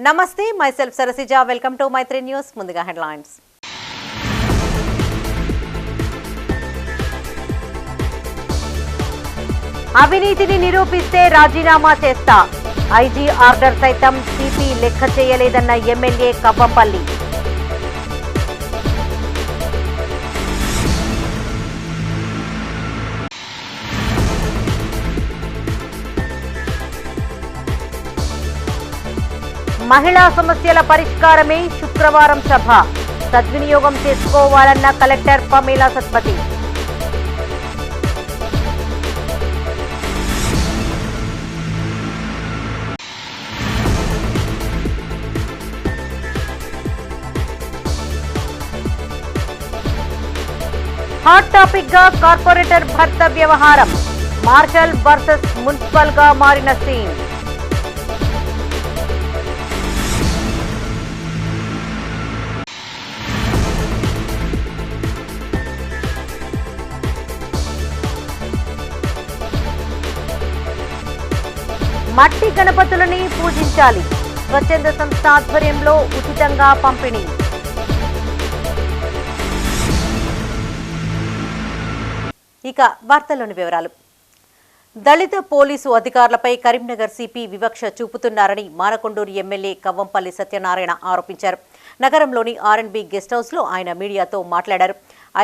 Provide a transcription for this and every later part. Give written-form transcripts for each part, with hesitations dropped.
నమస్తే, myself Sarasija. Welcome to Maitri News. ముందుగా headlines. అవినీతిని నిరూపిస్తే రాజీనామా చేస్తా. ఐజీ ఆర్డర్ సైతం సిపి లెక్క చేయలేదన్న ఎమ్మెల్యే కవ్వంపల్లి. మహిళా సమస్యల పరిష్కారమే శుక్రవారం సభ. సద్వినియోగం చేసుకోవాలన్న collector Pamela Satpathy. Hot topic గా కార్పొరేటర్ భర్త వ్యవహారం. మార్షల్ వర్సెస్ మున్సిపల్ గా మారిన సీన్. మట్టి గణపతులని పూజించాలి. స్వచ్ఛంద సంస్థ ఆధ్వర్యంలో ఉచితంగా పంపిణీ. ఇక వార్తల్లోని వివరాలు. దళిత పోలీసు అధికారులపై కరీంనగర్ సిపి వివక్ష చూపుతున్నారని మానకొండూరు ఎమ్మెల్యే కవ్వంపల్లి సత్యనారాయణ ఆరోపించారు. నగరంలోని ఆర్ఎండ్బి గెస్ట్ హౌస్లో ఆయన మీడియాతో మాట్లాడారు.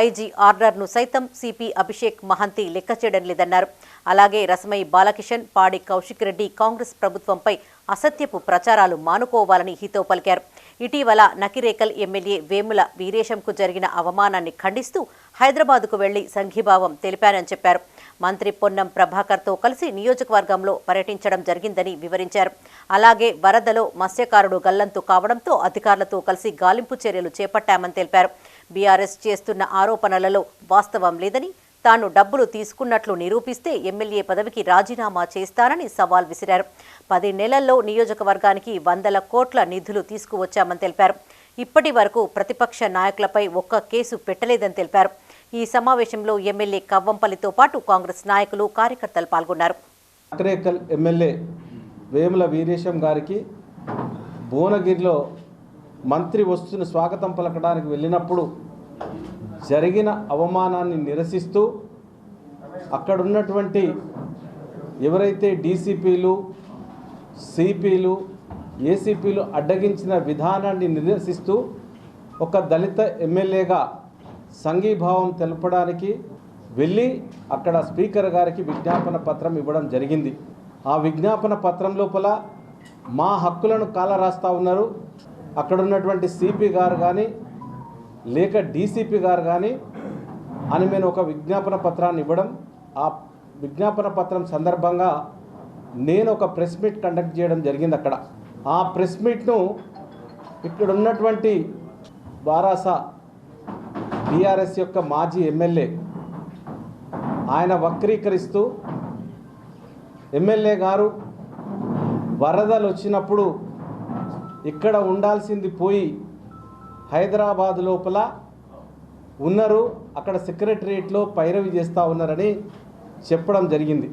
ఐజీ ఆర్డర్ను సైతం సిపి అభిషేక్ మహంతి లెక్క చేయడం లేదన్నారు. అలాగే రసమై బాలకిషన్, పాడి కౌశిక్ రెడ్డి కాంగ్రెస్ ప్రభుత్వంపై అసత్యపు ప్రచారాలు మానుకోవాలని హితవు పలికారు. ఇటీవల నకిరేకల్ ఎమ్మెల్యే వేముల వీరేశంకు జరిగిన అవమానాన్ని ఖండిస్తూ హైదరాబాద్కు వెళ్లి సంఘీభావం తెలిపానని చెప్పారు. మంత్రి పొన్నం ప్రభాకర్తో కలిసి నియోజకవర్గంలో పర్యటించడం జరిగిందని వివరించారు. అలాగే వరదలో మత్స్యకారుడు గల్లంతు కావడంతో అధికారులతో కలిసి గాలింపు చర్యలు చేపట్టామని తెలిపారు. బీఆర్ఎస్ చేస్తున్న ఆరోపణలలో వాస్తవం లేదని, తాను డబ్బులు తీసుకున్నట్లు నిరూపిస్తే ఎమ్మెల్యే పదవికి రాజీనామా చేస్తానని సవాల్ విసిరారు. 10 నెలల్లో నియోజకవర్గానికి 100 కోట్ల నిధులు తీసుకువచ్చామని తెలిపారు. ఇప్పటి వరకు ప్రతిపక్ష నాయకులపై ఒక్క కేసు పెట్టలేదని తెలిపారు. ఈ సమావేశంలో ఎమ్మెల్యే కవ్వంపల్లితో పాటు కాంగ్రెస్ నాయకులు, కార్యకర్తలు పాల్గొన్నారు. నకిరేకల్ ఎమ్మెల్యే వేముల వీరేశం గారికి భువనగిరిలో మంత్రి వస్తున్న స్వాగతం పలకడానికి వెళ్ళినప్పుడు జరిగిన అవమానాన్ని నిరసిస్తూ అక్కడున్నటువంటి ఎవరైతే డీసీపీలు, సిపిలు, ఏసీపీలు అడ్డగించిన విధానాన్ని నిరసిస్తూ ఒక దళిత ఎమ్మెల్యేగా సంఘీభావం తెలపడానికి వెళ్ళి అక్కడ స్పీకర్ గారికి విజ్ఞాపన పత్రం ఇవ్వడం జరిగింది. ఆ విజ్ఞాపన పత్రం లోపల మా హక్కులను కాలరాస్తా ఉన్నారు. అక్కడ ఉన్నటువంటి సిపి గారు కానీ లేక డీసీపీ గారు కానీ అని మేము ఒక విజ్ఞాపన పత్రాన్ని ఇవ్వడం, ఆ విజ్ఞాపన పత్రం సందర్భంగా నేను ఒక ప్రెస్ మీట్ కండక్ట్ చేయడం జరిగింది. అక్కడ ఆ ప్రెస్ మీట్ను ఇక్కడ ఉన్నటువంటి బారాస బీఆర్ఎస్ యొక్క మాజీ ఎమ్మెల్యే ఆయన వక్రీకరిస్తూ, ఎమ్మెల్యే గారు వరదలు వచ్చినప్పుడు ఇక్కడ ఉండాల్సింది పోయి హైదరాబాద్ లోపల ఉన్నారు, అక్కడ సెక్రటరియట్లో పైరవి చేస్తూ ఉన్నారని చెప్పడం జరిగింది.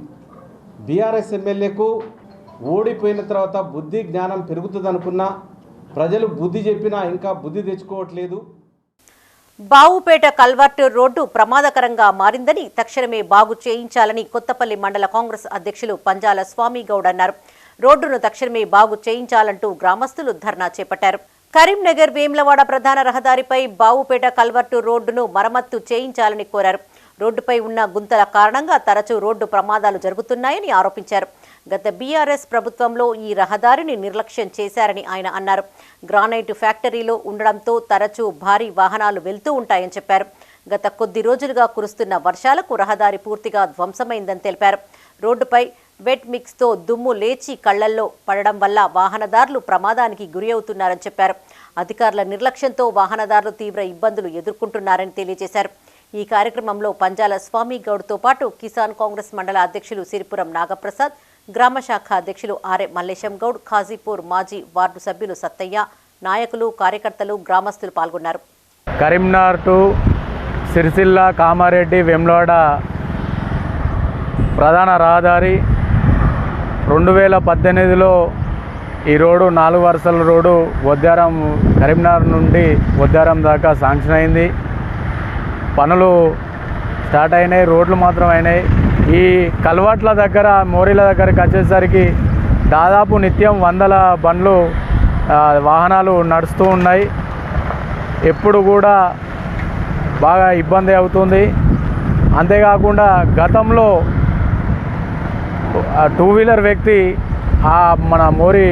బీఆర్ఎస్ ఎమ్మెల్యేకు ఓడిపోయిన తర్వాత బుద్ధి జ్ఞానం పెరుగుతుంది అనుకున్నా, ప్రజలు బుద్ధి చెప్పినా ఇంకా బుద్ధి తెచ్చుకోవట్లేదు. బావుపేట కల్వర్టు రోడ్డు ప్రమాదకరంగా మారిందని, తక్షణమే బాగు చేయించాలని కొత్తపల్లి మండల కాంగ్రెస్ అధ్యక్షులు పంజాల స్వామి గౌడ్ అన్నారు. రోడ్డును తక్షణమే బాగు చేయించాలంటూ గ్రామస్తులు ధర్నా చేపట్టారు. కరీంనగర్ వేములవాడ ప్రధాన రహదారిపై బావుపేట కల్వర్టు రోడ్డును మరమ్మత్తు చేయించాలని కోరారు. రోడ్డుపై ఉన్న గుంతల కారణంగా తరచూ రోడ్డు ప్రమాదాలు జరుగుతున్నాయని ఆరోపించారు. గత బీఆర్ఎస్ ప్రభుత్వంలో ఈ రహదారిని నిర్లక్ష్యం చేశారని ఆయన అన్నారు. గ్రానైట్ ఫ్యాక్టరీలో ఉండడంతో తరచూ భారీ వాహనాలు వెళ్తూ ఉంటాయని చెప్పారు. గత కొద్ది రోజులుగా కురుస్తున్న వర్షాలకు రహదారి పూర్తిగా ధ్వంసమైందని తెలిపారు. రోడ్డుపై వెట్ మిక్స్తో దుమ్ము లేచి కళ్లల్లో పడడం వల్ల వాహనదారులు ప్రమాదానికి గురి అవుతున్నారని చెప్పారు. అధికారుల నిర్లక్ష్యంతో వాహనదారులు తీవ్ర ఇబ్బందులు ఎదుర్కొంటున్నారని తెలియజేశారు. ఈ కార్యక్రమంలో పంజాల స్వామి గౌడ్తో పాటు కిసాన్ కాంగ్రెస్ మండల అధ్యక్షులు సిరిపురం నాగప్రసాద్, గ్రామ శాఖ అధ్యక్షులు ఆర్ఏ మల్లేశం గౌడ్, ఖాజీపూర్ మాజీ వార్డు సభ్యులు సత్తయ్య, నాయకులు, కార్యకర్తలు, గ్రామస్తులు పాల్గొన్నారు. కరీంనగర్ టు సిరిసిల్ల, కామారెడ్డి, వేములవాడ ప్రధాన రహదారి 2018లో ఈ రోడ్డు 4 వరుసల రోడ్డు వద్దారం కరీంనగర్ నుండి వద్దారం దాకా శాంక్షన్ అయింది. పనులు స్టార్ట్ అయినాయి, రోడ్లు మాత్రం అయినాయి. ఈ కల్వర్ట్ల దగ్గర మోరీల దగ్గరికి వచ్చేసరికి దాదాపు నిత్యం 100 బండ్లు వాహనాలు నడుస్తూ ఉన్నాయి. ఎప్పుడు కూడా బాగా ఇబ్బంది అవుతుంది. అంతేకాకుండా గతంలో 2 వీలర్ వ్యక్తి మన మోరి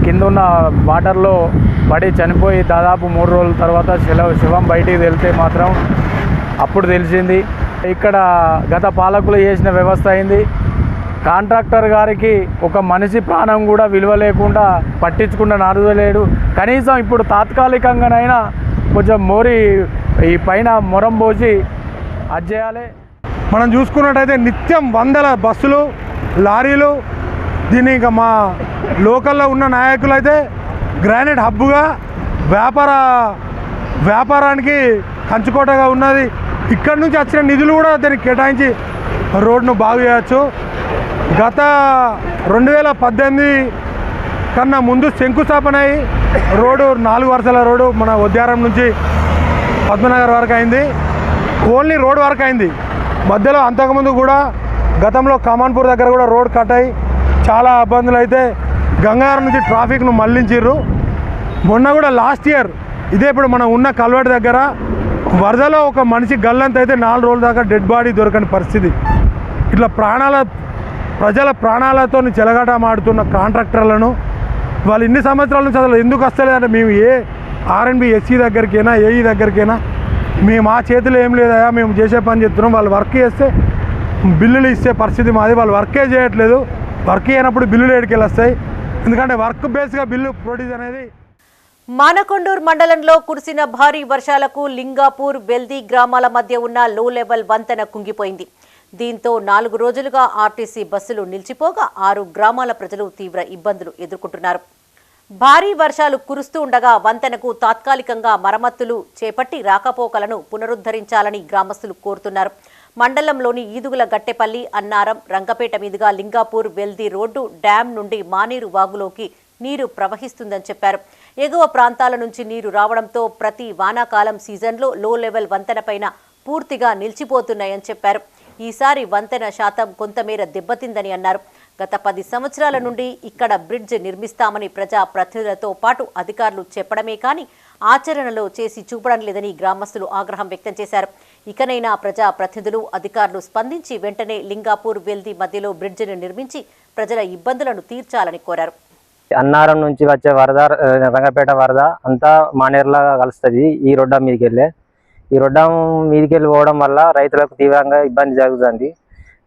కింద ఉన్న వాటర్లో పడి చనిపోయి దాదాపు 3 రోజుల తర్వాత శవం బయటికి వెళ్తే మాత్రం అప్పుడు తెలిసింది. ఇక్కడ గత పాలకులు చేసిన వ్యవస్థ అయింది. కాంట్రాక్టర్ గారికి ఒక మనిషి ప్రాణం కూడా విలువ లేకుండా పట్టించుకుండా నడవలేడు. కనీసం ఇప్పుడు తాత్కాలికంగానైనా కొంచెం మోరి ఈ పైన మొరం పోసి అది చేయాలి. మనం చూసుకున్నట్టయితే నిత్యం 100 బస్సులు, లారీలు. దీన్ని ఇంకా మా లోకల్లో ఉన్న నాయకులు అయితే గ్రానైట్ హబ్బుగా వ్యాపారానికి కంచుకోటగా ఉన్నది. ఇక్కడి నుంచి వచ్చిన నిధులు కూడా దానికి కేటాయించి రోడ్ను బాగు చేయవచ్చు. గత 2018 కన్నా ముందు శంకుస్థాపన అయ్యి రోడ్డు 4 వరుసల రోడ్డు మన ఉద్యారం నుంచి పద్మనగర్ వరకు అయింది. ఓన్లీ రోడ్ వరకు అయింది. మధ్యలో అంతకుముందు కూడా గతంలో కమాన్పూర్ దగ్గర కూడా రోడ్ కట్ అయ్యి చాలా ఇబ్బందులు అయితే గంగారం నుంచి ట్రాఫిక్ను మళ్లించారు. మొన్న కూడా లాస్ట్ ఇయర్ ఇదే ఇప్పుడు మనం ఉన్న కల్వర్ట్ దగ్గర వరదలో ఒక మనిషి గల్లంత అయితే 4 రోజుల దాకా డెడ్ బాడీ దొరకని పరిస్థితి. ఇట్లా ప్రజల ప్రాణాలతో చెలగాటమాడుతున్న కాంట్రాక్టర్లను వాళ్ళు ఇన్ని సంవత్సరాల నుంచి అసలు ఎందుకు వస్తలేదంటే మేము ఏ R&B SC దగ్గరికైనా ఏఈ దగ్గరికైనా మేము మా చేతిలో ఏం లేదా, మేము చేసే పని చెప్తున్నాం. వాళ్ళు వర్క్ చేస్తే బిల్లులు ఇచ్చే పరిస్థితి మాది. వాళ్ళు వర్కే చేయట్లేదు. వర్క్ చేయనప్పుడు బిల్లులు ఏడికెళ్ళి వస్తాయి. ఎందుకంటే వర్క్ బేస్గా బిల్లు ప్రొడ్యూస్ అనేది. మానకొండూరు మండలంలో కురిసిన భారీ వర్షాలకు లింగాపూర్, బెల్ది గ్రామాల మధ్య ఉన్న లో లెవెల్ వంతెన కుంగిపోయింది. దీంతో 4 రోజులుగా ఆర్టీసీ బస్సులు నిలిచిపోగా 6 గ్రామాల ప్రజలు తీవ్ర ఇబ్బందులు ఎదుర్కొంటున్నారు. భారీ వర్షాలు కురుస్తూ ఉండగా వంతెనకు తాత్కాలికంగా మరమ్మతులు చేపట్టి రాకపోకలను పునరుద్ధరించాలని గ్రామస్తులు కోరుతున్నారు. మండలంలోని ఈదుగుల గట్టెపల్లి, అన్నారం, రంగపేట మీదుగా లింగాపూర్, బెల్ది రోడ్డు డ్యాం నుండి మానేరు వాగులోకి నీరు ప్రవహిస్తుందని చెప్పారు. ఎగువ ప్రాంతాల నుంచి నీరు రావడంతో ప్రతి వానాకాలం సీజన్లో లో లెవెల్ వంతెనపైన పూర్తిగా నిలిచిపోతున్నాయని చెప్పారు. ఈసారి వంతెన శాతం కొంతమేర దెబ్బతిందని అన్నారు. గత 10 సంవత్సరాల నుండి ఇక్కడ బ్రిడ్జ్ నిర్మిస్తామని ప్రజా ప్రతినిధులతో పాటు అధికారులు చెప్పడమే కానీ ఆచరణలో చేసి చూపడం లేదని గ్రామస్తులు ఆగ్రహం వ్యక్తం చేశారు. ఇకనైనా ప్రజా ప్రతినిధులు, అధికారులు స్పందించి వెంటనే లింగాపూర్, వెల్ది మధ్యలో బ్రిడ్జిని నిర్మించి ప్రజల ఇబ్బందులను తీర్చాలని కోరారు. అన్నారం నుంచి వచ్చే వరద, రంగపేట వరద అంతా మానేరులా కలుస్తుంది. ఈ రొడ్డ మీదకి వెళ్ళే ఈ రొడ్డ మీదకి వెళ్ళి పోవడం వల్ల రైతులకు తీవ్రంగా ఇబ్బంది జరుగుతుంది.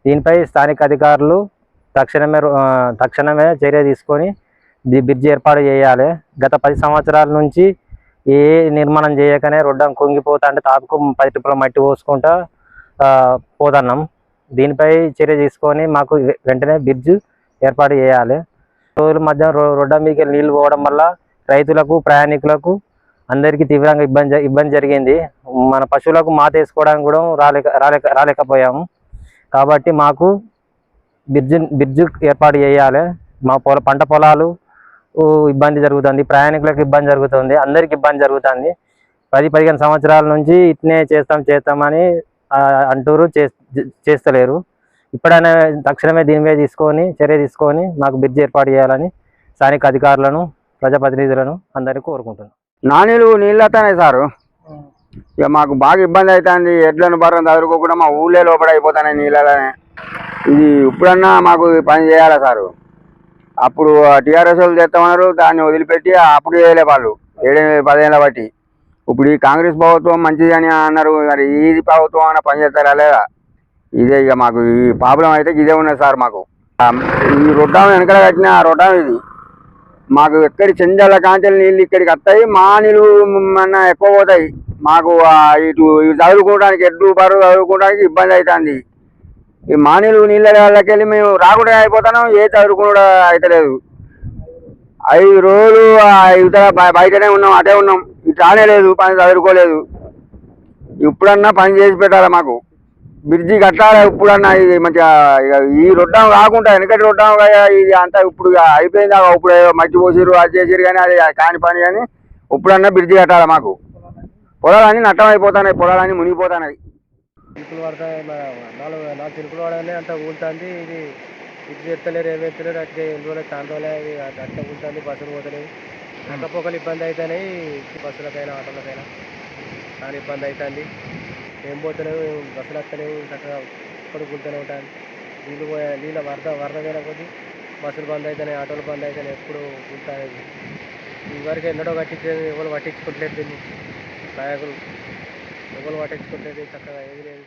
దీనిపై స్థానిక అధికారులు తక్షణమే చర్య తీసుకొని బ్రిడ్జ్ ఏర్పాటు చేయాలి. గత 10 సంవత్సరాల నుంచి ఏ నిర్మాణం చేయకనే రొడ్డం కుంగిపోతా అంటే తాపుకు 10 టిప్పుల మట్టి పోసుకుంటా పోతున్నాం. దీనిపై చర్య తీసుకొని మాకు వెంటనే బ్రిడ్జ్ ఏర్పాటు చేయాలి. రోజుల మధ్య రొడ్డ మీదకి నీళ్లు పోవడం వల్ల రైతులకు, ప్రయాణికులకు అందరికీ తీవ్రంగా ఇబ్బంది జరిగింది. మన పశువులకు మాత వేసుకోవడానికి కూడా రాలేకపోయాము. కాబట్టి మాకు బ్రిడ్జ్ ఏర్పాటు చేయాలి. మా పంట పొలాలు ఇబ్బంది జరుగుతుంది, ప్రయాణికులకు ఇబ్బంది జరుగుతుంది, అందరికి ఇబ్బంది జరుగుతుంది. 10-15 సంవత్సరాల నుంచి ఇట్నే చేస్తామని అంటూరు, చేస్తలేరు. ఇప్పుడైనా తక్షణమే దీని మీద చర్య తీసుకొని మాకు బ్రిడ్జ్ ఏర్పాటు చేయాలని స్థానిక అధికారులను, ప్రజాప్రతినిధులను అందరినీ కోరుకుంటున్నాం. నీళ్ళు వస్తాయి సారు. ఇక మాకు బాగా ఇబ్బంది అవుతుంది. ఎడ్లను బర్రం చదువుకోకుండా మా ఊళ్ళో లోపల అయిపోతాయి నీళ్ళనే. ఇది ఇప్పుడన్నా మాకు పని చేయాలి సారు. అప్పుడు టీఆర్ఎస్ వాళ్ళు చేస్తామన్నారు, దాన్ని వదిలిపెట్టి అప్పుడు చేయలే వాళ్ళు 7-10 ఏళ్ళ బట్టి. ఇప్పుడు ఈ కాంగ్రెస్ ప్రభుత్వం మంచిది అని అన్నారు. మరి ఈ ప్రభుత్వం అన్న పని చేస్తారా లేదా? ఇదే ఇక మాకు ఈ ప్రాబ్లం అయితే ఇదే ఉన్నది సార్. మాకు ఈ రొడ్డాం వెనకాల కట్టిన ఆ రొడ్డాం ఇది. మాకు ఎక్కడి చెంజాల కాంచెల నీళ్ళు ఇక్కడికి వస్తాయి, మా నీళ్ళు ఎక్కువ పోతాయి. మాకు ఇటు చదువుకోవడానికి, ఎడ్లు బరువు చదువుకోవడానికి ఇబ్బంది అవుతుంది. ఈ మానీలు నీళ్ళ వాళ్ళకెళ్ళి మేము రాకుండా అయిపోతున్నాం, ఏ చదువుకుండా అవుతలేదు. 5 రోజులు ఇతర బయటనే ఉన్నాం, అటే ఉన్నాం, ఇటు రానే లేదు, పని చదువుకోలేదు. ఇప్పుడన్నా పని చేసి పెట్టాలి మాకు. బ్రిడ్జి కట్టాలి ఇప్పుడన్నా. ఇది మంచిగా ఈ రొడ్డం కాకుండా వెనకటి రొడ్డం ఇది అంతా ఇప్పుడు అయిపోయింది. ఇప్పుడు మట్టి పోసిరు అది చేసిరు కానీ అది కాని పని. కానీ ఇప్పుడన్నా బ్రిడ్జి కట్టాలి. మాకు పొలాలన్నీ నట్టం అయిపోతున్నాయి, పొలాలన్నీ మునిగిపోతున్నాయి. చిలుకులు పడతాయి, నాలుగు చిలుకులు పడాలి అంతా ఊలుతుంది. ఇది బ్రిడ్జి ఎత్తలేరు, ఏమి ఎత్తలేరు. అట్లా ఎన్ని తాండోలే అట్లా ఊలుతుంది. బస్సులు పోతలేవు, రకపోకలు ఇబ్బంది అవుతున్నాయి. బస్సులకైనా ఆటోలకైనా చాలా ఇబ్బంది అవుతుంది. ఏం పోతలేవు, బస్సులు వస్తలేవు, చక్కగా ఇప్పుడు కూలుతూనే ఉంటాయి. నీళ్ళ వరద పోయిన కొద్దీ బస్సులు బంద్ అవుతున్నాయి, ఆటోలు బంద్ అవుతున్నాయి. ఎప్పుడు కూలుతాయి. ఇదివరకు ఎన్నడో కట్టించేది, ఎవరు పట్టించుకోవట్లేదు. దీన్ని నాయకులు ఎవరు పట్టించుకోవట్లేదు, చక్కగా ఏది లేదు.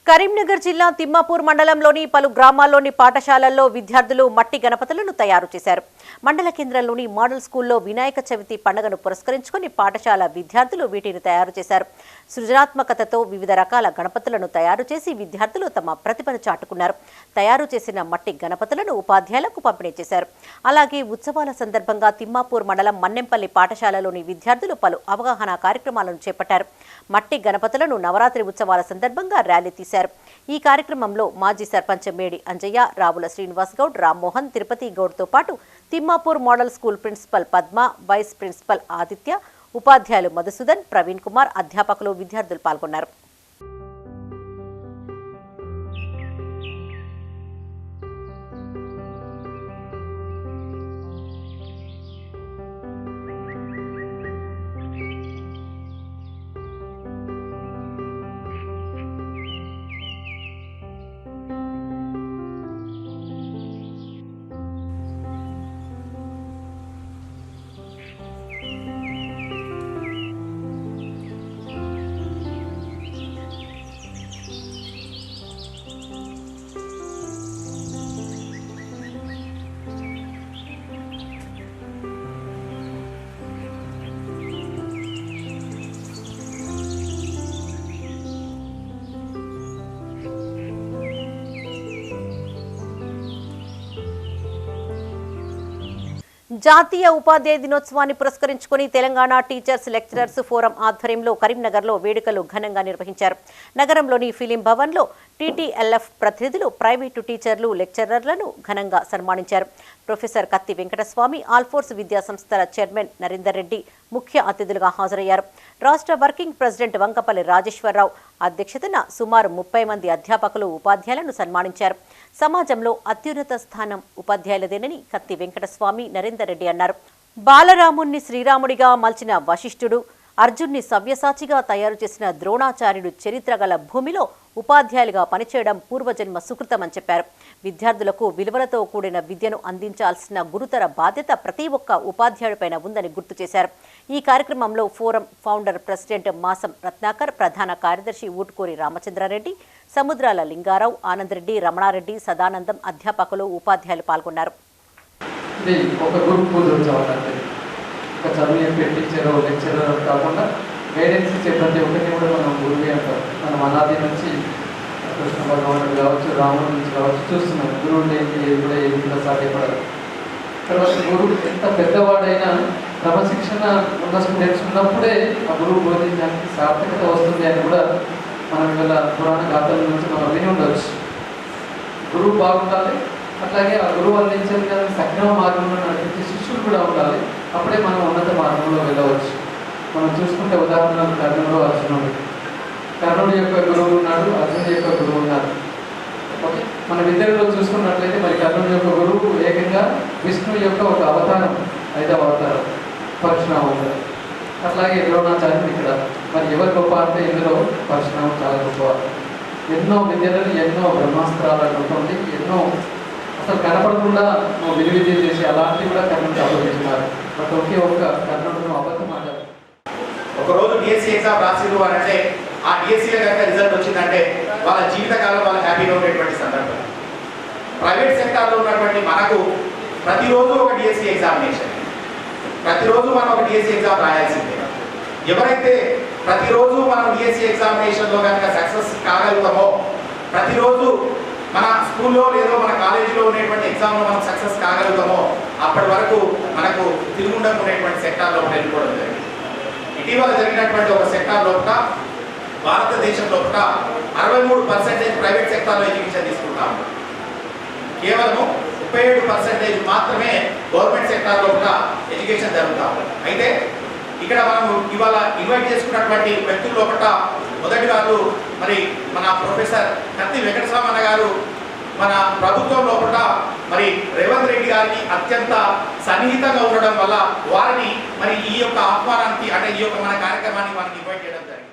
కరీంనగర్ జిల్లా తిమ్మాపూర్ మండలంలోని పలు గ్రామాల్లోని పాఠశాలల్లో విద్యార్థులు మట్టి గణపతులను తయారు చేశారు. మండల కేంద్రంలోని మోడల్ స్కూల్లో వినాయక చవితి పండుగను పురస్కరించుకుని పాఠశాల విద్యార్థులు వీటిని తయారు చేశారు. సృజనాత్మకతతో వివిధ రకాల గణపతులను తయారు చేసి విద్యార్థులు తమ ప్రతిభను చాటుకున్నారు. తయారు చేసిన మట్టి గణపతులను ఉపాధ్యాయులకు పంపిణీ చేశారు. అలాగే ఉత్సవాల సందర్భంగా తిమ్మాపూర్ మండలం మన్నెంపల్లి పాఠశాలలోని విద్యార్థులు పలు అవగాహన కార్యక్రమాలను చేపట్టారు. మట్టి గణపతులను నవరాత్రి ఉత్సవాల సందర్భంగా ర్యాలీ తీశారు. ఈ కార్యక్రమంలో మాజీ సర్పంచ్ మేడి అంజయ్య, రావుల శ్రీనివాస్ గౌడ్, రామ్మోహన్, తిరుపతి గౌడ్తో పాటు Timmapur model school principal Padma, vice principal Aditya, ఉపాధ్యాయులు మధుసూదన్, ప్రవీణ్ కుమార్, అధ్యాపకులు, విద్యార్థులు పాల్గొన్నారు. జాతీయ ఉపాధ్యాయ దినోత్సవాన్ని పురస్కరించుకుని తెలంగాణ టీచర్స్ లెక్చరర్స్ ఫోరం ఆధ్వర్యంలో కరీంనగర్లో వేడుకలు ఘనంగా నిర్వహించారు. నగరంలోని ఫిలిం భవన్లో టీటీఎల్ఎఫ్ ప్రతినిధులు, ప్రైవేటు టీచర్లు, లెక్చరర్లను ఘనంగా సన్మానించారు. ప్రొఫెసర్ కత్తి వెంకటస్వామి, ఆల్ఫోర్స్ విద్యా సంస్థల చైర్మన్ నరేందర్ రెడ్డి ముఖ్య అతిథులుగా హాజరయ్యారు. రాష్ట్ర వర్కింగ్ ప్రెసిడెంట్ వంకపల్లి రాజేశ్వరరావు అధ్యక్షతన సుమారు 30 మంది అధ్యాపకులు, ఉపాధ్యాయులను సన్మానించారు. సమాజంలో అత్యున్నత స్థానం ఉపాధ్యాయులదేనని కత్తి వెంకటస్వామి, నరేందర్ రెడ్డి అన్నారు. బాలరాముణ్ణి శ్రీరాముడిగా మలిచిన వశిష్ఠుడు, అర్జున్ని సవ్యసాచిగా తయారు చేసిన ద్రోణాచార్యుడు చరిత్ర గల భూమిలో ఉపాధ్యాయులుగా పనిచేయడం పూర్వజన్మ సుకృతమని చెప్పారు. విద్యార్థులకు విలువలతో కూడిన విద్యను అందించాల్సిన గురుతర బాధ్యత ప్రతి ఒక్క ఉపాధ్యాయుడిపైన ఉందని గుర్తు చేశారు. ఈ కార్యక్రమంలో ఫోరం ఫౌండర్ ప్రెసిడెంట్ మాసం రత్నాకర్, ప్రధాన కార్యదర్శి ఊట్కూరి రామచంద్రారెడ్డి, సముద్రాల లింగారావు, ఆనందరెడ్డి, రమణారెడ్డి, సదానందం, అధ్యాపకులు, ఉపాధ్యాయులు పాల్గొన్నారు. ఒక చదువు చెప్పే టీచర్, లెక్చరర్ కాకుండా గైడెన్స్ ఇచ్చే ప్రతి ఒక్కరిని కూడా మనం గురువే అంటాం. మనం అనాది నుంచి కృష్ణ భగవానుడు కావచ్చు, రాముడి నుంచి కావచ్చు చూస్తున్నాం. గురువు లేని ఏది కూడా ఏది కూడా సాధ్యపడదు. తర్వాత గురువు ఎంత పెద్దవాడైనా క్రమశిక్షణ ఉన్న స్టూడెంట్స్ ఉన్నప్పుడే ఆ గురువు బోధించడానికి సార్థకత వస్తుంది అని కూడా మనం ఇవాళ పురాణ గాథల నుంచి మనం విని ఉండవచ్చు. గురువు బాగుండాలి, అట్లాగే ఆ గురువు అందించేది కానీ సక్రమ మార్గంలో నడిపించే శిష్యుడు కూడా ఉండాలి. అప్పుడే మనం ఉన్నత మార్గంలో వెళ్ళవచ్చు. మనం చూసుకుంటే ఉదాహరణకు కర్ణుడు, అర్జునుడు. కర్ణుడి యొక్క గురువు ఉన్నాడు, అర్జునుడి యొక్క గురువు ఉన్నారు. ఓకే, మనం ఇద్దరిలో చూసుకున్నట్లయితే మరి కర్ణుడి యొక్క గురువు ఏకంగా విష్ణువు యొక్క ఒక అవతారం, 5వ అవతారం పరశురాముడు. అట్లాగే ద్రోణాచార్యుడు ఇక్కడ. మరి ఎవరు గొప్ప అంటే ఇందులో పరశురాముడు చాలా గొప్పవారు. ఎన్నో విద్యలను, ఎన్నో బ్రహ్మాస్త్రాలను ఉంటుంది, ఎన్నో అసలు కనపడకుండా విలువిద్య చేసి అలాంటివి కూడా కర్ణుడికి అప్పగించినారు. బట్ ఒకే ఒక్క కర్ణుడు అబద్ధం మాట్లాడు. ఒకరోజు డిఎస్సి ఎగ్జామ్ రాసిరు అని అంటే ఆ డిఎస్సిలో కనుక రిజల్ట్ వచ్చిందంటే వాళ్ళ జీవితకాలం వాళ్ళు హ్యాపీగా ఉండేటువంటి సందర్భం. ప్రైవేట్ సెక్టార్లో ఉన్నటువంటి మనకు ప్రతిరోజు ఒక డిఎస్సి ఎగ్జామినేషన్, ప్రతిరోజు మనం ఒక డిఎస్సి ఎగ్జామ్ రాయాల్సిందే. ఎవరైతే ప్రతిరోజు మనం డిఎస్సి ఎగ్జామినేషన్లో కనుక సక్సెస్ కాగలుగుతామో, ప్రతిరోజు మన స్కూల్లో లేదో మన కాలేజీలో ఉండేటువంటి ఎగ్జామ్లో మనం సక్సెస్ కాగలుగుతామో, అప్పటి వరకు మనకు తిరుగుండం ఉండేటువంటి సెక్టార్లో వెళ్ళిపోవడం జరిగింది. ఇటీవల జరిగినటువంటి ఒక సెక్టార్ లోపల భారతదేశంలో 63% ప్రైవేట్ సెక్టార్లో ఎడ్యుకేషన్ తీసుకుంటాం. కేవలము 37% మాత్రమే గవర్నమెంట్ సెక్టార్లో ఎడ్యుకేషన్ జరుగుతాం. అయితే ఇక్కడ మనం ఇవాళ ఇన్వైట్ చేసుకున్నటువంటి వ్యక్తుల లోపల మొదటి వాళ్ళు మరి మన ప్రొఫెసర్ కత్తి వెంకటస్వామన్న గారు మన ప్రభుత్వం లోపల మరి రేవంత్ రెడ్డి గారికి అత్యంత సన్నిహితంగా ఉండడం వల్ల వారిని మరి ఈ యొక్క ఆహ్వానానికి అంటే ఈ యొక్క మన కార్యక్రమాన్ని వారికి ఇన్వైట్ చేయడం జరిగింది.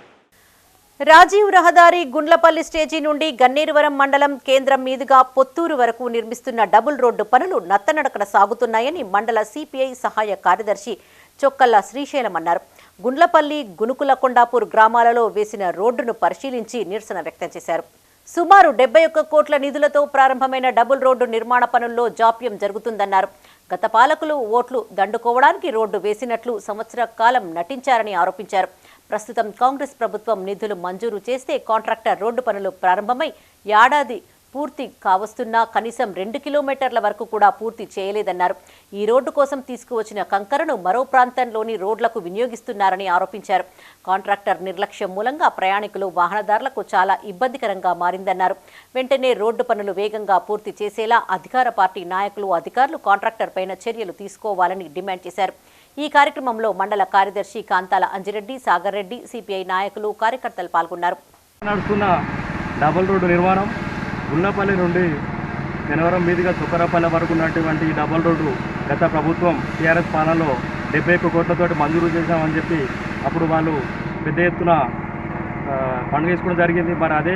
రాజీవ్ రహదారి గుండ్లపల్లి స్టేజీ నుండి గన్నేరువరం మండలం కేంద్రం మీదుగా పొత్తూరు వరకు నిర్మిస్తున్న డబుల్ రోడ్డు పనులు నత్తనడకన సాగుతున్నాయని మండల సిపిఐ సహాయ కార్యదర్శి చొక్కల్ల శ్రీశైలం అన్నారు. గుండ్లపల్లి గునుకులకొండాపూర్ గ్రామాలలో వేసిన రోడ్డును పరిశీలించి నిరసన వ్యక్తం చేశారు. సుమారు 71 కోట్ల నిధులతో ప్రారంభమైన డబుల్ రోడ్డు నిర్మాణ పనుల్లో జాప్యం జరుగుతుందన్నారు. గత పాలకులు ఓట్లు దండుకోవడానికి రోడ్డు వేసినట్లు సంవత్సర కాలం నటించారని ఆరోపించారు. ప్రస్తుతం కాంగ్రెస్ ప్రభుత్వం నిధులు మంజూరు చేస్తే కాంట్రాక్టర్ రోడ్డు పనులు ప్రారంభమై ఏడాది పూర్తి కావస్తున్నా కనీసం 2 కిలోమీటర్ల వరకు కూడా పూర్తి చేయలేదన్నారు. ఈ రోడ్డు కోసం తీసుకువచ్చిన కంకరను మరో ప్రాంతంలోని రోడ్లకు వినియోగిస్తున్నారని ఆరోపించారు. కాంట్రాక్టర్ నిర్లక్ష్యం మూలంగా ప్రయాణికులు వాహనదారులకు చాలా ఇబ్బందికరంగా మారిందన్నారు. వెంటనే రోడ్డు పనులు వేగంగా పూర్తి చేసేలా అధికార పార్టీ నాయకులు అధికారులు కాంట్రాక్టర్ పైన చర్యలు తీసుకోవాలని డిమాండ్ చేశారు. ఈ కార్యక్రమంలో మండల కార్యదర్శి కాంతాల అంజిరెడ్డి, సాగర్ రెడ్డి, సిపిఐ నాయకులు, కార్యకర్తలు పాల్గొన్నారు. నడుస్తున్న డబుల్ రోడ్డు నిర్మాణం గుండ్లపల్లి నుండి గన్నవరం మీదుగా చుక్కరపల్లి వరకు ఉన్నటువంటి డబుల్ రోడ్డు గత ప్రభుత్వం టీఆర్ఎస్ పాలనలో 71 కోట్లతోటి మంజూరు చేశామని చెప్పి అప్పుడు వాళ్ళు పెద్ద ఎత్తున పండుగ చేసుకోవడం జరిగింది. మరి అదే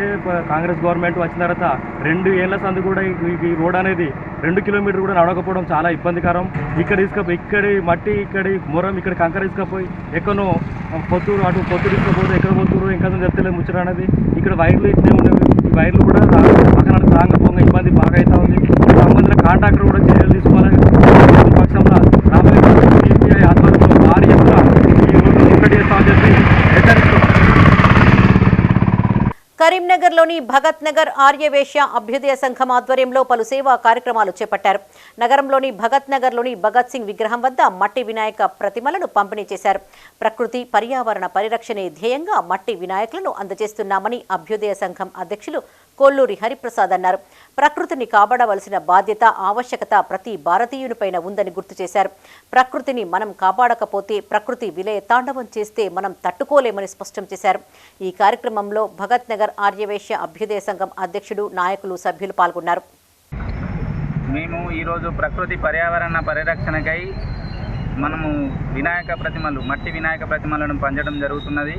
కాంగ్రెస్ గవర్నమెంట్ వచ్చిన తర్వాత 2 ఏళ్ల సంది కూడా ఈ రోడ్ అనేది 2 కిలోమీటర్లు కూడా నడవకపోవడం చాలా ఇబ్బందికరం. ఇక్కడి మట్టి, ఇక్కడి మొరం, ఇక్కడ కంకర తీసుకపోయి ఎక్కడో పొత్తూరు, అటు పొత్తూరు తీసుకపోతే ఎక్కడ పొత్తూరు ఇంకా చెప్తలేదు ముచ్చట అనేది. ఇక్కడ వైర్లు ఇట్లే ఉండేవి. ఈ వైర్లు కూడా పక్కన రాకపోగా ఇబ్బంది బాగా అవుతా ఉంది. సంబంధించిన కాంట్రాక్టర్ కూడా చర్యలు తీసుకోవాలి. పక్షంలో రాబోయే సిపిఐ ఆధ్వర్యంలో భారీ ఎత్తున ఈ రోడ్డు ముట్టడి చేస్తామని చెప్పి హెచ్చరిస్తున్నాం. కరీంనగర్లోని భగత్ నగర్ ఆర్యవేశ్య అభ్యుదయ సంఘం ఆధ్వర్యంలో పలు సేవా కార్యక్రమాలు చేపట్టారు. నగరంలోని భగత్ నగర్లోని భగత్ సింగ్ విగ్రహం వద్ద మట్టి వినాయక ప్రతిమలను పంపిణీ చేశారు. ప్రకృతి పర్యావరణ పరిరక్షణే ధ్యేయంగా మట్టి వినాయకులను అందజేస్తున్నామని అభ్యుదయ సంఘం అధ్యక్షులు కొల్లూరి హరిప్రసాద్ అన్నారు. ప్రకృతిని కాపాడవలసిన బాధ్యత, ఆవశ్యకత ప్రతి భారతీయునిపైన ఉందని గుర్తు చేశారు. ప్రకృతిని మనం కాపాడకపోతే ప్రకృతి విలయ తాండవం చేస్తే మనం తట్టుకోలేమని స్పష్టం చేశారు. ఈ కార్యక్రమంలో భగత్ నగర్ ఆర్యవేశ్య అభ్యుదయ సంఘం అధ్యక్షుడు, నాయకులు, సభ్యులు పాల్గొన్నారు. మేము ఈరోజు ప్రకృతి పర్యావరణ పరిరక్షణకై మనము మట్టి వినాయక ప్రతిమలను పంచడం జరుగుతున్నది.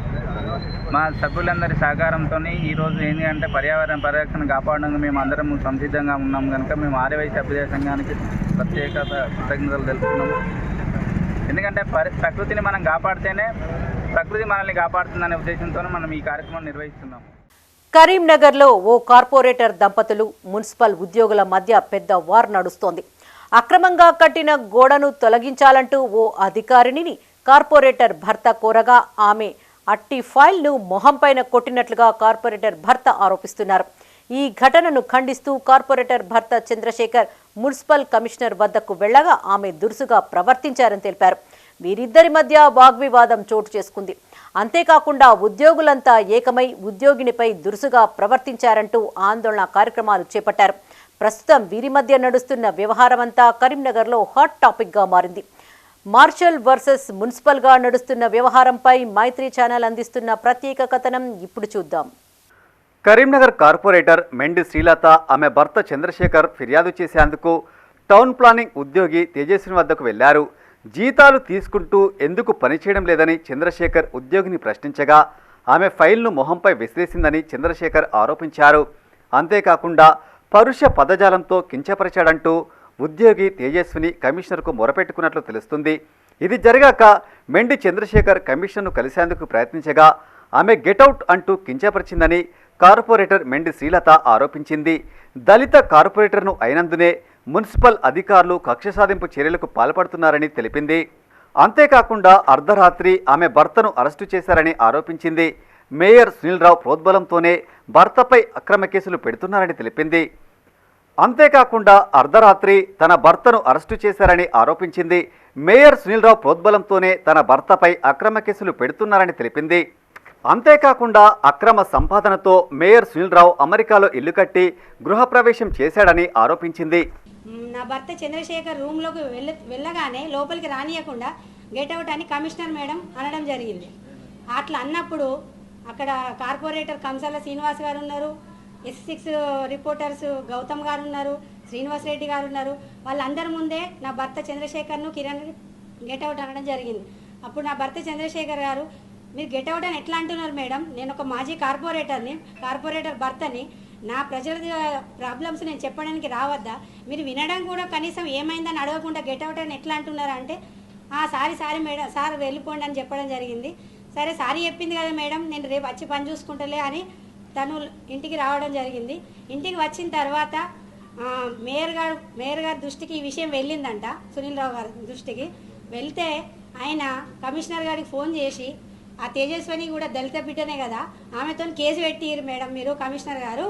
మా సభ్యులందరి సహకారంతో ఈరోజు ఏంటి అంటే పర్యావరణ పరిరక్షణ కాపాడడానికి మేము అందరం సంసిద్ధంగా ఉన్నాం కనుక మేము ఆర్యవైశ్య అభ్యుదయ సంఘానికి ప్రత్యేక కృతజ్ఞతలు తెలుపుతున్నాము. ఎందుకంటే ప్రకృతిని మనం కాపాడితేనే ప్రకృతి మనల్ని కాపాడుతుందనే ఉద్దేశంతో మనం ఈ కార్యక్రమం నిర్వహిస్తున్నాం. కరీంనగర్లో ఓ కార్పొరేటర్ దంపతులు, మున్సిపల్ ఉద్యోగుల మధ్య పెద్ద వార్ నడుస్తోంది. అక్రమంగా కట్టిన గోడను తొలగించాలంటూ ఓ అధికారిని కార్పొరేటర్ భర్త కోరగా ఆమె అట్టి ఫైల్ను మొహంపైన కొట్టినట్లుగా కార్పొరేటర్ భర్త ఆరోపిస్తున్నారు. ఈ ఘటనను ఖండిస్తూ కార్పొరేటర్ భర్త చంద్రశేఖర్ మున్సిపల్ కమిషనర్ వద్దకు వెళ్లగా ఆమె దురుసుగా ప్రవర్తించారని తెలిపారు. వీరిద్దరి మధ్య వాగ్వివాదం చోటు చేసుకుంది. అంతేకాకుండా ఉద్యోగులంతా ఏకమై ఉద్యోగినిపై దురుసుగా ప్రవర్తించారంటూ ఆందోళన కార్యక్రమాలు చేపట్టారు. ప్రస్తుతం వీరి మధ్య నడుస్తున్న వ్యవహారమంతా కరీంనగర్లో హాట్ టాపిక్గా మారింది. మార్షల్ వర్సెస్ మున్సిపల్గా నడుస్తున్న వ్యవహారంపై మైత్రి ఛానల్ అందిస్తున్న ప్రత్యేక కథనం ఇప్పుడు చూద్దాం. కరీంనగర్ కార్పొరేటర్ మెండి శ్రీలత ఆమె భర్త చంద్రశేఖర్ ఫిర్యాదు చేసేందుకు టౌన్ ప్లానింగ్ ఉద్యోగి తేజస్విని వద్దకు వెళ్లారు. జీతాలు తీసుకుంటూ ఎందుకు పనిచేయడం లేదని చంద్రశేఖర్ ఉద్యోగిని ప్రశ్నించగా ఆమె ఫైల్ను మొహంపై విసిరేసిందని చంద్రశేఖర్ ఆరోపించారు. అంతేకాకుండా పరుష పదజాలంతో కించపరిచాడంటూ ఉద్యోగి తేజస్విని కమిషనర్కు మొరపెట్టుకున్నట్లు తెలుస్తుంది. ఇది జరిగాక మెండి చంద్రశేఖర్ కమిషనర్ను కలిసేందుకు ప్రయత్నించగా ఆమె గెటౌట్ అంటూ కించపరిచిందని కార్పొరేటర్ మెండి శ్రీలత ఆరోపించింది. దళిత కార్పొరేటర్ను అయినందునే మున్సిపల్ అధికారులు కక్ష సాధింపు చర్యలకు పాల్పడుతున్నారని తెలిపింది. అంతేకాకుండా అర్ధరాత్రి ఆమె భర్తను అరెస్టు చేశారని ఆరోపించింది. మేయర్ సునీల్ రావు ప్రోద్బలంతోనే భర్తపై అక్రమ కేసులు పెడుతున్నారని తెలిపింది. అంతేకాకుండా అర్ధరాత్రి తన భర్తను అరెస్టు చేశారని ఆరోపించింది. మేయర్ సునీల్ రావు ప్రోద్బలంతోనే తన భర్తపై అక్రమ కేసులు పెడుతున్నారని తెలిపింది. అంతేకాకుండా అక్రమ సంపాదనతో మేయర్ సునీల్ అమెరికాలో ఇల్లు కట్టి గృహప్రవేశం చేశాడని ఆరోపించింది. నా భర్త చంద్రశేఖర్ రూమ్లోకి వెళ్ళగానే లోపలికి రానియకుండా గెట్అవుట్ అని కమిషనర్ మేడం అనడం జరిగింది. అట్లా అన్నప్పుడు అక్కడ కార్పొరేటర్ కంసాల శ్రీనివాస్ గారు ఉన్నారు, S6 రిపోర్టర్స్ గౌతమ్ గారు ఉన్నారు, శ్రీనివాస్ రెడ్డి గారు ఉన్నారు. వాళ్ళందరి ముందే నా భర్త చంద్రశేఖర్ను కిరణ్ గెట్అవుట్ అనడం జరిగింది. అప్పుడు నా భర్త చంద్రశేఖర్ గారు, మీరు గెట్అవుట్ అని ఎట్లా అంటున్నారు మేడం, నేను ఒక మాజీ కార్పొరేటర్ భర్తని, నా ప్రజల ప్రాబ్లమ్స్ నేను చెప్పడానికి రావద్దా, మీరు వినడం కూడా కనీసం ఏమైందని అడగకుండా గెట్అవుట్ అని ఎట్లా అంటున్నారు అంటే, సారీ మేడం, సార్ వెళ్ళిపోండి అని చెప్పడం జరిగింది. సరే సారీ చెప్పింది కదా మేడం, నేను రేపు వచ్చి పని చూసుకుంటలే అని తను ఇంటికి రావడం జరిగింది. ఇంటికి వచ్చిన తర్వాత మేయర్ గారి దృష్టికి ఈ విషయం వెళ్ళిందంట, సునీల్ రావు గారి దృష్టికి వెళ్తే ఆయన కమిషనర్ గారికి ఫోన్ చేసి, ఆ తేజస్విని కూడా దళిత బిడ్డనే కదా, ఆమెతో కేసు పెట్టిరు మేడం మీరు కమిషనర్ గారు,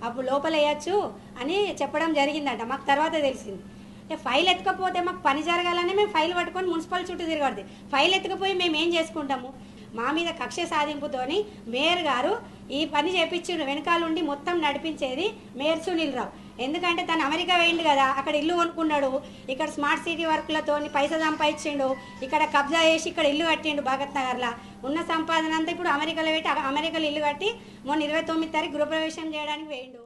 అప్పుడు లోపల వేయచ్చు అని చెప్పడం జరిగిందంట. మాకు తర్వాత తెలిసింది. ఫైల్ ఎత్తుకపోతే మాకు పని జరగాలని మేము ఫైల్ పట్టుకొని మున్సిపల్ చుట్టూ తిరగడది. ఫైల్ ఎత్తుకపోయి మేము ఏం చేసుకుంటాము? మా మీద కక్ష సాధింపుతోని మేయర్ గారు ఈ పని చేపించిండు. వెనకాలండి మొత్తం నడిపించేది మేయర్ సునీల్ రావు. ఎందుకంటే తను అమెరికా వేయండి కదా, అక్కడ ఇల్లు కొనుక్కున్నాడు, ఇక్కడ స్మార్ట్ సిటీ వర్క్లతో పైసా సంపాదించిండు, ఇక్కడ కబ్జా చేసి ఇక్కడ ఇల్లు కట్టిండు భగత్ నగర్లో. ఉన్న సంపాదన అంతా ఇప్పుడు అమెరికాలో పెట్టి అమెరికాలో ఇల్లు కట్టి మొన్న 29 తారీఖు గృహప్రవేశం చేయడానికి వేయండు.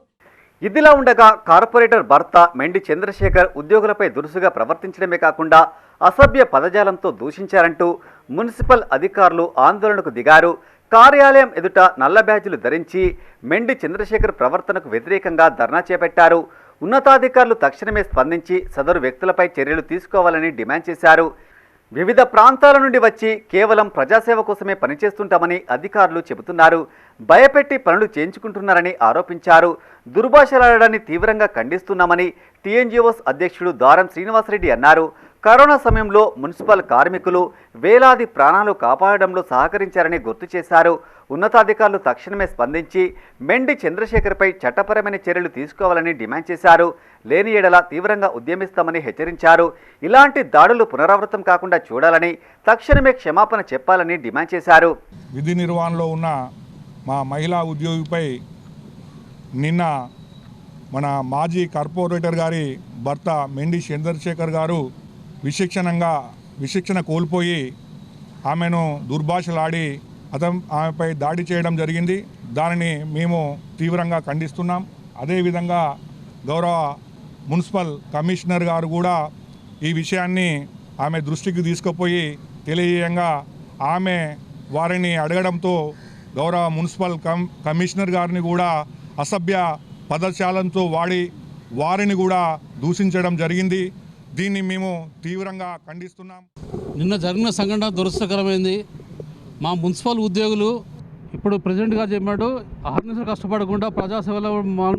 ఇదిలా ఉండగా కార్పొరేటర్ భర్త మెండి చంద్రశేఖర్ ఉద్యోగులపై దురుసుగా ప్రవర్తించడమే కాకుండా అసభ్య పదజాలంతో దూషించారంటూ మున్సిపల్ అధికారులు ఆందోళనకు దిగారు. కార్యాలయం ఎదుట నల్ల బ్యాడ్జీలు ధరించి మెండి చంద్రశేఖర్ ప్రవర్తనకు వ్యతిరేకంగా ధర్నా చేపట్టారు. ఉన్నతాధికారులు తక్షణమే స్పందించి సదరు వ్యక్తులపై చర్యలు తీసుకోవాలని డిమాండ్ చేశారు. వివిధ ప్రాంతాల నుండి వచ్చి కేవలం ప్రజాసేవ కోసమే పనిచేస్తుంటామని అధికారులు చెబుతున్నారు. భయపెట్టి పనులు చేయించుకుంటున్నారని ఆరోపించారు. దుర్భాషలాడడాన్ని తీవ్రంగా ఖండిస్తున్నామని టీఎన్జీఓస్ అధ్యక్షుడు దారం శ్రీనివాసరెడ్డి అన్నారు. కరోనా సమయంలో మున్సిపల్ కార్మికులు వేలాది ప్రాణాలు కాపాడడంలో సహకరించారని గుర్తు చేశారు. ఉన్నతాధికారులు తక్షణమే స్పందించి మెండి చంద్రశేఖర్పై చట్టపరమైన చర్యలు తీసుకోవాలని డిమాండ్ చేశారు. లేని ఎడల తీవ్రంగా ఉద్యమిస్తామని హెచ్చరించారు. ఇలాంటి దాడులు పునరావృతం కాకుండా చూడాలని, తక్షణమే క్షమాపణ చెప్పాలని డిమాండ్ చేశారు. విధి నిర్వహణలో ఉన్న మా మహిళా ఉద్యోగిపై నిన్న మన మాజీ కార్పొరేటర్ గారి భర్త మెండి చంద్రశేఖర్ గారు విశిక్షణ కోల్పోయి ఆమెను దుర్భాషలాడి ఆమెపై దాడి చేయడం జరిగింది. దానిని మేము తీవ్రంగా ఖండిస్తున్నాం. అదేవిధంగా గౌరవ మున్సిపల్ కమిషనర్ గారు కూడా ఈ విషయాన్ని ఆమె దృష్టికి తీసుకుపోయి తెలియజేయంగా ఆమె వారిని అడగడంతో గౌరవ మున్సిపల్ కమిషనర్ గారిని కూడా అసభ్య పదజాలంతో వారిని కూడా దూషించడం జరిగింది. దీన్ని మేము తీవ్రంగా ఖండిస్తున్నాం. నిన్న జరిగిన సంఘటన దురదృష్టకరమైంది. మా మున్సిపల్ ఉద్యోగులు ఇప్పుడు ప్రెసిడెంట్ గారు చెప్పినట్టు ఆర్గనైజర్ కష్టపడకుండా ప్రజాసేవలో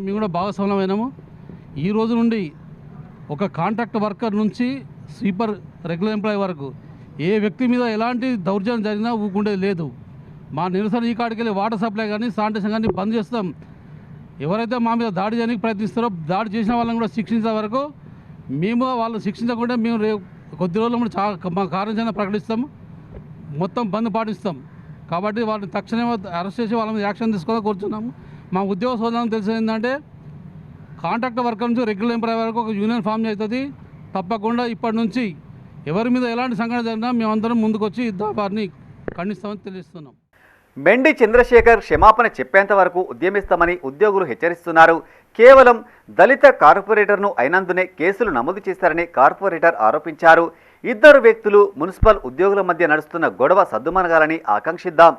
మేము కూడా భాగస్వామ్యమైనాము. ఈ రోజు నుండి ఒక కాంట్రాక్ట్ వర్కర్ నుంచి స్వీపర్ రెగ్యులర్ ఎంప్లాయీ వరకు ఏ వ్యక్తి మీద ఎలాంటి దౌర్జన్యం జరిగినా ఊకుండేది లేదు. మా నిరసన ఈ కాడికి వెళ్ళి వాటర్ సప్లై కానీ శానిటేషన్ కానీ బంద్ చేస్తాం. ఎవరైతే మా మీద దాడి చేయడానికి ప్రయత్నిస్తారో దాడి చేసిన వాళ్ళని కూడా శిక్షించే వరకు మేము వాళ్ళు శిక్షించకుండా మేము కొద్ది రోజులు కూడా మా కార్యాచరణ ప్రకటిస్తాము, మొత్తం బంద్ పాటిస్తాం. కాబట్టి వాళ్ళని తక్షణమే అరెస్ట్ చేసి వాళ్ళ మీద యాక్షన్ తీసుకోవాలని కోరుతున్నాము. మా ఉద్యోగ సోదరులకు తెలిసింది ఏంటంటే కాంట్రాక్ట్ వర్కర్ నుంచి రెగ్యులర్ ఎంప్లాయీ వరకు ఒక యూనియన్ ఫామ్ అవుతుంది. తప్పకుండా ఇప్పటి నుంచి ఎవరి మీద ఎలాంటి సంఘటన జరిగినా మేమందరం ముందుకు వచ్చి వారిని ఖండిస్తామని తెలియజేస్తున్నాం. మెండి చంద్రశేఖర్ క్షమాపణ చెప్పేంత వరకు ఉద్యమిస్తామని ఉద్యోగులు హెచ్చరిస్తున్నారు. కేవలం దళిత కార్పొరేటర్ను అయినందునే కేసులు నమోదు చేశారని కార్పొరేటర్ ఆరోపించారు. ఇద్దరు వ్యక్తులు మున్సిపల్ ఉద్యోగుల మధ్య నడుస్తున్న గొడవ సద్దుమణగాలని ఆకాంక్షిద్దాం.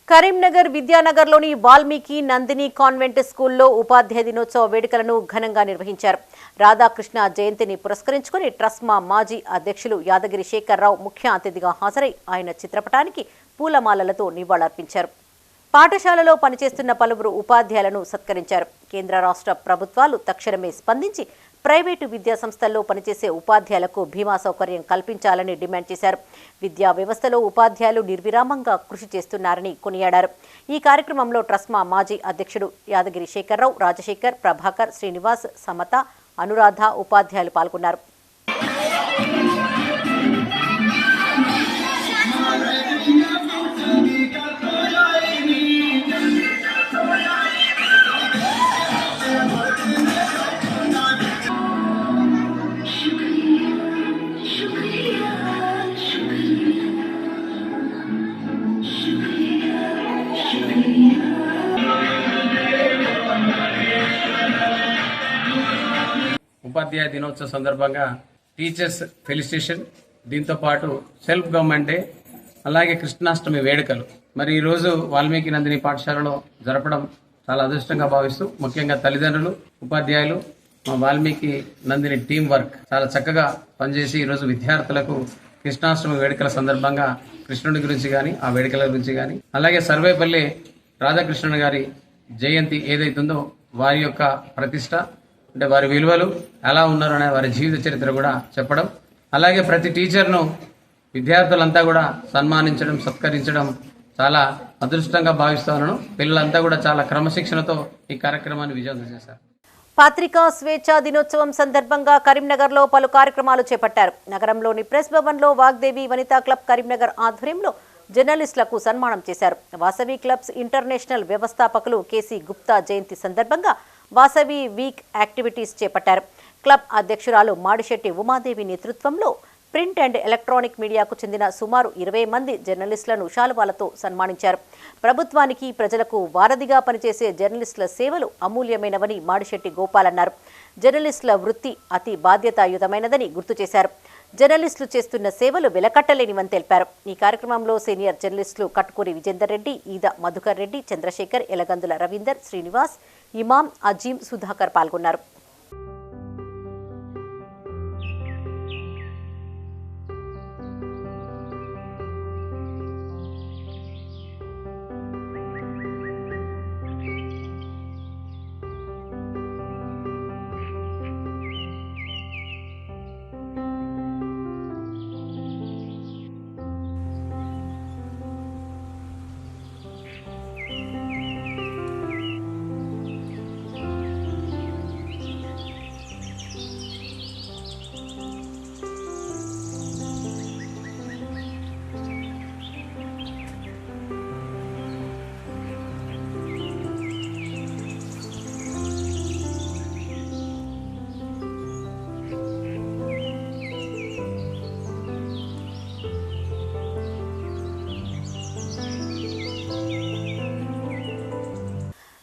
కరీంనగర్ విద్యానగర్లోని వాల్మీకి నందిని కాన్వెంట్ స్కూల్లో ఉపాధ్యాయ దినోత్సవ వేడుకలను ఘనంగా నిర్వహించారు. రాధాకృష్ణ జయంతిని పురస్కరించుకుని ట్రస్మా మాజీ అధ్యక్షులు యాదగిరి శేఖర్రావు ముఖ్య అతిథిగా హాజరై ఆయన చిత్రపటానికి పూలమాలలతో నివాళులర్పించారు. పాఠశాలలో పనిచేస్తున్న పలువురు ఉపాధ్యాయులను సత్కరించారు. కేంద్ర రాష్ట్ర ప్రభుత్వాలు తక్షణమే స్పందించి ప్రైవేటు విద్యా సంస్థల్లో పనిచేసే ఉపాధ్యాయులకు బీమా సౌకర్యం కల్పించాలని డిమాండ్ చేశారు. విద్యా వ్యవస్థలో ఉపాధ్యాయులు నిర్విరామంగా కృషి చేస్తున్నారని కొనియాడారు. ఈ కార్యక్రమంలో ట్రస్మా మాజీ అధ్యక్షుడు యాదగిరి శేఖర్రావు, రాజశేఖర్, ప్రభాకర్, శ్రీనివాస్, సమత, అనురాధ ఉపాధ్యాయులు పాల్గొన్నారు. ఉపాధ్యాయ దినోత్సవ సందర్భంగా టీచర్స్ ఫెలిసిటేషన్, దీంతో పాటు సెల్ఫ్ గవర్నమెంట్ డే, అలాగే కృష్ణాష్టమి వేడుకలు మరి ఈరోజు వాల్మీకి నందిని పాఠశాలలో జరపడం చాలా అదృష్టంగా భావిస్తూ, ముఖ్యంగా తల్లిదండ్రులు, ఉపాధ్యాయులు, మా వాల్మీకి నందిని టీం వర్క్ చాలా చక్కగా పనిచేసి ఈరోజు విద్యార్థులకు కృష్ణాష్టమి వేడుకల సందర్భంగా కృష్ణుడి గురించి కానీ, ఆ వేడుకల గురించి కానీ, అలాగే సర్వేపల్లి రాధాకృష్ణన్ గారి జయంతి ఏదైతుందో వారి యొక్క ప్రతిష్ట, అంటే వారి విలువలు ఎలా ఉన్నారు అనే వారి జీవిత చరిత్ర కూడా చెప్పడం, అలాగే ప్రతి టీచర్ను విద్యార్థులంతా కూడా సన్మానించడం, సత్కరించడం చాలా అదృష్టంగా భావిస్తున్నాను. పిల్లలంతా కూడా చాలా క్రమశిక్షణతో ఈ కార్యక్రమాన్ని విజయవంతం చేశారు. పత్రికా స్వేచ్ఛా దినోత్సవం సందర్భంగా కరీంనగర్లో పలు కార్యక్రమాలు చేపట్టారు. నగరంలోని ప్రెస్ భవన్లో వాగ్దేవి వనితా క్లబ్ కరీంనగర్ ఆధ్వర్యంలో జర్నలిస్టులకు సన్మానం చేశారు. వాసవి క్లబ్స్ ఇంటర్నేషనల్ వ్యవస్థాపకులు కేసీ గుప్తా జయంతి సందర్భంగా వాసవి వీక్ యాక్టివిటీస్ చేపట్టారు. క్లబ్ అధ్యక్షురాలు మాడిశెట్టి ఉమాదేవి నేతృత్వంలో ప్రింట్ అండ్ ఎలక్ట్రానిక్ మీడియాకు చెందిన సుమారు 20 మంది జర్నలిస్టులను శాలువాలతో సన్మానించారు. ప్రభుత్వానికి, ప్రజలకు వారధిగా పనిచేసే జర్నలిస్టుల సేవలు అమూల్యమైనవని మాడిశెట్టి గోపాల్ అన్నారు. జర్నలిస్టుల వృత్తి అతి బాధ్యతాయుతమైనదని గుర్తు చేశారు. జర్నలిస్టులు చేస్తున్న సేవలు వెలకట్టలేనివని తెలిపారు. ఈ కార్యక్రమంలో సీనియర్ జర్నలిస్టులు కట్కూరి విజేందర్ రెడ్డి, ఈద మధుకర్ రెడ్డి, చంద్రశేఖర్, ఎలగందుల రవీందర్, శ్రీనివాస్, ఇమాం, అజీం, సుధాకర్ పాల్గొన్నారు.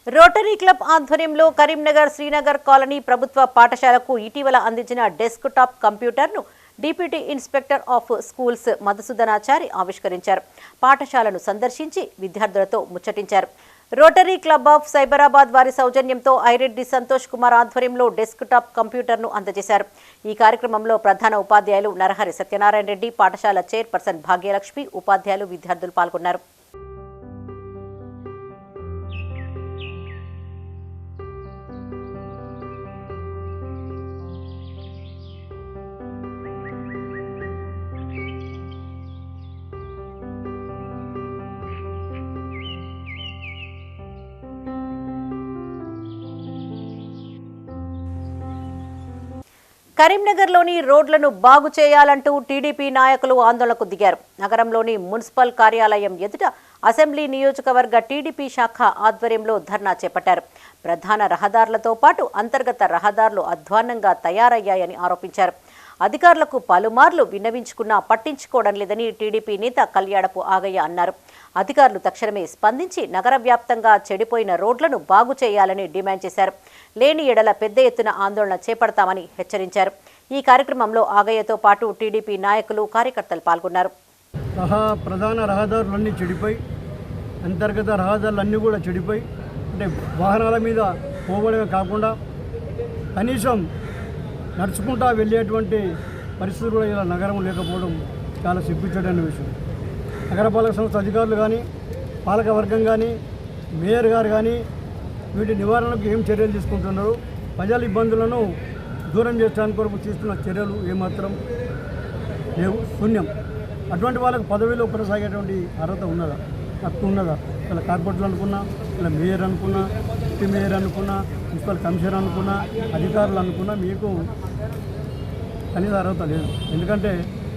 రోటరీ క్లబ్ ఆధ్వర్యంలో కరీంనగర్ శ్రీనగర్ కాలనీ ప్రభుత్వ పాఠశాలకు ఇటీవల అందించిన డెస్క్ టాప్ కంప్యూటర్ను deputy inspector of schools Madhusudanachari ఆవిష్కరించారు. పాఠశాలను సందర్శించి విద్యార్థులతో ముచ్చటించారు. రోటరీ క్లబ్ ఆఫ్ సైబరాబాద్ వారి సౌజన్యంతో ఐరెడ్డి సంతోష్ కుమార్ ఆధ్వర్యంలో డెస్క్ టాప్ కంప్యూటర్ను అందజేశారు. ఈ కార్యక్రమంలో ప్రధాన ఉపాధ్యాయులు నరహరి సత్యనారాయణ రెడ్డి, పాఠశాల చైర్పర్సన్ భాగ్యలక్ష్మి, ఉపాధ్యాయులు, విద్యార్థులు పాల్గొన్నారు. కరీంనగర్లోని రోడ్లను బాగు చేయాలంటూ టీడీపీ నాయకులు ఆందోళనకు దిగారు. నగరంలోని మున్సిపల్ కార్యాలయం ఎదుట అసెంబ్లీ నియోజకవర్గ టీడీపీ శాఖ ఆధ్వర్యంలో ధర్నా చేపట్టారు. ప్రధాన రహదారులతో పాటు అంతర్గత రహదారులు అధ్వాన్నంగా తయారయ్యాయని ఆరోపించారు. అధికారులకు పలుమార్లు విన్నవించుకున్నా పట్టించుకోవడం లేదని టీడీపీ నేత కళ్యాణపు ఆగయ్య అన్నారు. అధికారులు తక్షణమే స్పందించి నగర వ్యాప్తంగా చెడిపోయిన రోడ్లను బాగు చేయాలని డిమాండ్ చేశారు. లేని ఎడల పెద్ద ఎత్తున ఆందోళన చేపడతామని హెచ్చరించారు. ఈ కార్యక్రమంలో ఆగయ్యతో పాటు టీడీపీ నాయకులు, కార్యకర్తలు పాల్గొన్నారు. ప్రధాన రహదారులన్నీ చెడిపోయి, అంతర్గత రహదారులన్నీ కూడా చెడిపోయి, అంటే వాహనాల మీద పోవడమే కాకుండా కనీసం నడుచుకుంటా వెళ్ళేటువంటి పరిస్థితులు కూడా ఇలా నగరం లేకపోవడం చాలా సిగ్గుచేటైన విషయం. నగరపాలక సంస్థ అధికారులు కానీ, పాలకవర్గం కానీ, మేయర్ గారు కానీ వీటి నివారణకు ఏం చర్యలు తీసుకుంటున్నారు, ప్రజల ఇబ్బందులను దూరం చేయడానికి కొరకు తీసుకున్న చర్యలు ఏమాత్రం లేవు, శూన్యం. అటువంటి వాళ్ళకు పదవిలో కొనసాగేటువంటి అర్హత ఉన్నదా, హక్కు ఉన్నదా? ఇలా కార్పొరేటర్లు అనుకున్నా, ఇలా మేయర్ అనుకున్నా, డిప్యూటీ మేయర్ అనుకున్నా, మున్సిపల్ కమిషనర్ అనుకున్నా, అధికారులు అనుకున్నా మీకు కనీస అర్హత లేదు. ఎందుకంటే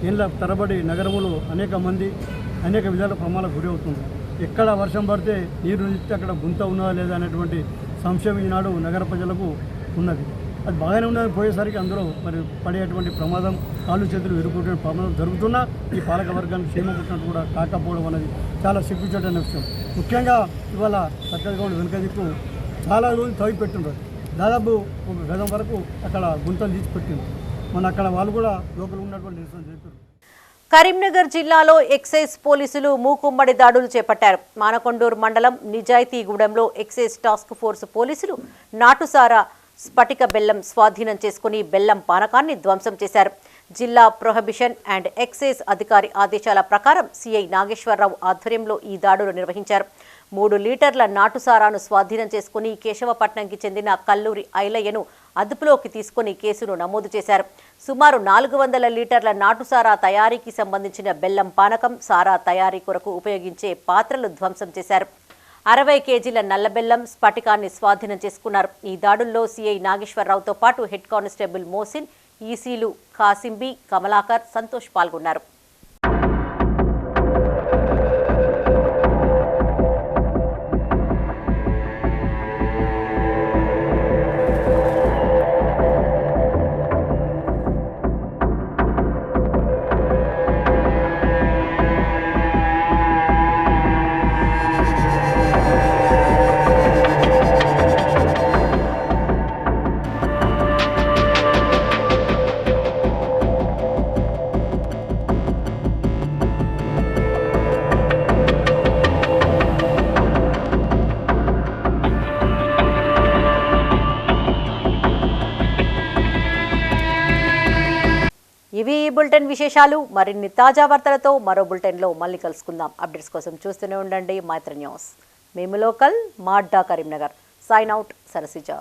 ఏళ్ళ తరబడి నగరములో అనేక మంది అనేక విధాల ప్రమాదాలకు గురి అవుతుంది. ఎక్కడ వర్షం పడితే నీరు నిలిస్తే అక్కడ గుంత ఉన్నదా లేదా అనేటువంటి సంశయం ఈనాడు నగర ప్రజలకు ఉన్నది. అది బాగానే ఉన్నది, పోయేసరికి అందులో మరి పడేటువంటి ప్రమాదం, కాళ్ళు చేతులు విరుగుకునే ప్రమాదం జరుగుతున్నా ఈ పాలక వర్గానికి క్షేమ పుట్టినట్టు కూడా కాకపోవడం అనేది చాలా సిగ్గుచేటైన విషయం. ముఖ్యంగా ఇవాళ సత్యగౌడ్ వెనుక దిక్కు చాలా రోజులు తవ్వి పెట్టున్నారు. దాదాపు ఒక గజం వరకు అక్కడ గుంతలు తీసి పెట్టింది. మన అక్కడ వాళ్ళు కూడా లోపల ఉన్నటువంటి నిరసన చేశారు. కరీంనగర్ జిల్లాలో ఎక్సైజ్ పోలీసులు మూకుమ్మడి దాడులు చేపట్టారు. మానకొండూరు మండలం నిజాయితీగూడెంలో ఎక్సైజ్ టాస్క్ ఫోర్స్ పోలీసులు నాటుసారా స్ఫటిక బెల్లం స్వాధీనం చేసుకుని బెల్లం పానకాన్ని ధ్వంసం చేశారు. జిల్లా ప్రొహిబిషన్ అండ్ ఎక్సైజ్ అధికారి ఆదేశాల ప్రకారం సిఐ నాగేశ్వరరావు ఆధ్వర్యంలో ఈ దాడులు నిర్వహించారు. 3 లీటర్ల నాటుసారాను స్వాధీనం చేసుకుని కేశవపట్నంకి చెందిన కల్లూరి ఐలయ్యను అదుపులోకి తీసుకుని కేసును నమోదు చేశారు. సుమారు 400 లీటర్ల నాటుసారా తయారీకి సంబంధించిన బెల్లం పానకం, సారా తయారీ కొరకు ఉపయోగించే పాత్రలు ధ్వంసం చేశారు. 60 కేజీల నల్లబెల్లం స్ఫటికాన్ని స్వాధీనం చేసుకున్నారు. ఈ దాడుల్లో సిఐ నాగేశ్వరరావుతో పాటు హెడ్ కానిస్టేబుల్ మోసిన్, ఈసీలు కాసింబి, కమలాకర్, సంతోష్ పాల్గొన్నారు. ఇవి ఈ బులెటిన్ విశేషాలు. మరిన్ని తాజా వార్తలతో మరో బులెటిన్లో మళ్ళీ కలుసుకుందాం. అప్డేట్స్ కోసం చూస్తూనే ఉండండి మైత్రి న్యూస్. మేము లోకల్, మా అడ్డా కరీంనగర్. Sign out, Sarasija.